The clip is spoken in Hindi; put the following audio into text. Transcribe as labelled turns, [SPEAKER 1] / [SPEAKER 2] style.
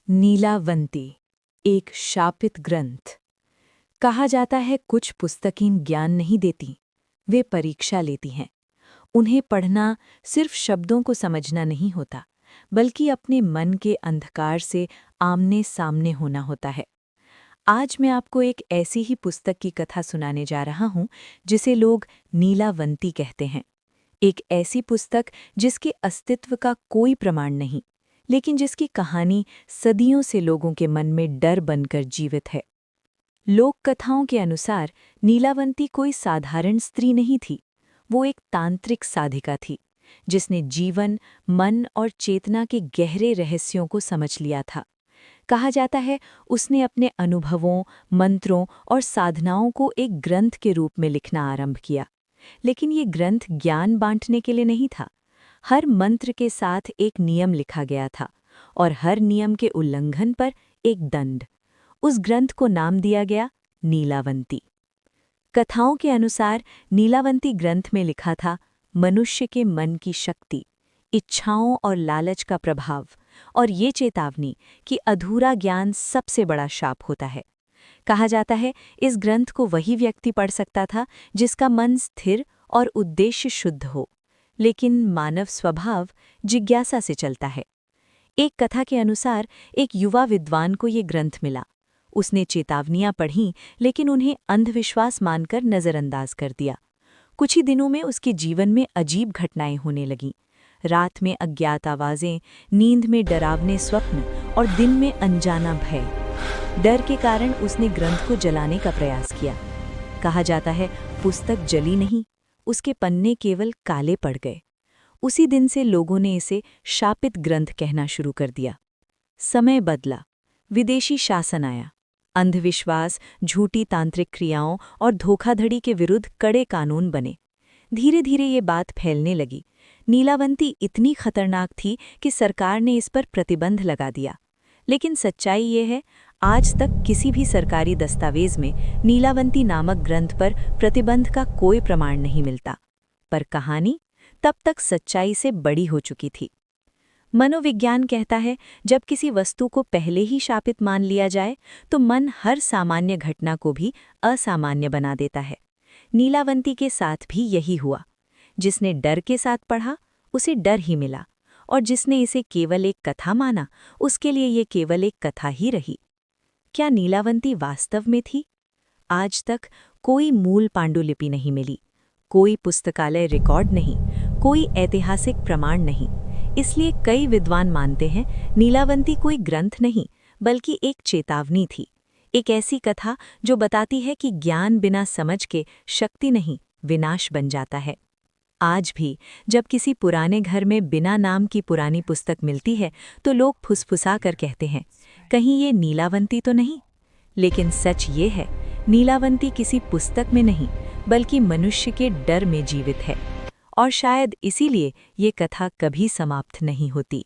[SPEAKER 1] नीलावंती एक शापित ग्रंथ। कहा जाता है कुछ पुस्तकें ज्ञान नहीं देती, वे परीक्षा लेती हैं। उन्हें पढ़ना सिर्फ शब्दों को समझना नहीं होता, बल्कि अपने मन के अंधकार से आमने सामने होना होता है। आज मैं आपको एक ऐसी ही पुस्तक की कथा सुनाने जा रहा हूं जिसे लोग नीलावंती कहते हैं। एक ऐसी पुस्तक जिसके अस्तित्व का कोई प्रमाण नहीं, लेकिन जिसकी कहानी सदियों से लोगों के मन में डर बनकर जीवित है। लोक कथाओं के अनुसार नीलावंती कोई साधारण स्त्री नहीं थी। वो एक तांत्रिक साधिका थी, जिसने जीवन, मन और चेतना के गहरे रहस्यों को समझ लिया था। कहा जाता है उसने अपने अनुभवों, मंत्रों और साधनाओं को एक ग्रंथ के रूप में लिखना आरंभ किया। लेकिन ये ग्रंथ ज्ञान बांटने के लिए नहीं था। हर मंत्र के साथ एक नियम लिखा गया था और हर नियम के उल्लंघन पर एक दंड। उस ग्रंथ को नाम दिया गया नीलावंती। कथाओं के अनुसार नीलावंती ग्रंथ में लिखा था मनुष्य के मन की शक्ति, इच्छाओं और लालच का प्रभाव, और ये चेतावनी कि अधूरा ज्ञान सबसे बड़ा शाप होता है। कहा जाता है इस ग्रंथ को वही व्यक्ति पढ़ सकता था जिसका मन स्थिर और उद्देश्य शुद्ध हो, लेकिन मानव स्वभाव जिज्ञासा से चलता है। एक कथा के अनुसार एक युवा विद्वान को ये ग्रंथ मिला। उसने चेतावनियां पढ़ीं, लेकिन उन्हें अंधविश्वास मानकर नज़रअंदाज कर दिया। कुछ ही दिनों में उसके जीवन में अजीब घटनाएं होने लगीं। रात में अज्ञात आवाज़ें, नींद में डरावने स्वप्न और दिन में अनजाना भय। डर के कारण उसने ग्रंथ को जलाने का प्रयास किया। कहा जाता है पुस्तक जली नहीं, उसके पन्ने केवल काले पड़ गए। उसी दिन से लोगों ने इसे शापित ग्रंथ कहना शुरू कर दिया। समय बदला, विदेशी शासन आया। अंधविश्वास, झूठी तांत्रिक क्रियाओं और धोखाधड़ी के विरुद्ध कड़े कानून बने। धीरे धीरे ये बात फैलने लगी। नीलावंती इतनी खतरनाक थी कि सरकार ने इस पर प्रतिबंध लगा दिया। लेकिन सच्चाई ये है, आज तक किसी भी सरकारी दस्तावेज में नीलावंती नामक ग्रंथ पर प्रतिबंध का कोई प्रमाण नहीं मिलता। पर कहानी तब तक सच्चाई से बड़ी हो चुकी थी। मनोविज्ञान कहता है जब किसी वस्तु को पहले ही शापित मान लिया जाए तो मन हर सामान्य घटना को भी असामान्य बना देता है। नीलावंती के साथ भी यही हुआ। जिसने डर के साथ पढ़ा उसे डर ही मिला, और जिसने इसे केवल एक कथा माना उसके लिए ये केवल एक कथा ही रही। क्या नीलावंती वास्तव में थी? आज तक कोई मूल पांडुलिपि नहीं मिली, कोई पुस्तकालय रिकॉर्ड नहीं, कोई ऐतिहासिक प्रमाण नहीं। इसलिए कई विद्वान मानते हैं नीलावंती कोई ग्रंथ नहीं, बल्कि एक चेतावनी थी। एक ऐसी कथा जो बताती है कि ज्ञान बिना समझ के शक्ति नहीं, विनाश बन जाता है। आज भी जब किसी पुराने घर में बिना नाम की पुरानी पुस्तक मिलती है तो लोग फुसफुसा कर कहते हैं, कहीं ये नीलावंती तो नहीं? लेकिन सच ये है, नीलावंती किसी पुस्तक में नहीं, बल्कि मनुष्य के डर में जीवित है। और शायद इसीलिए ये कथा कभी समाप्त नहीं होती।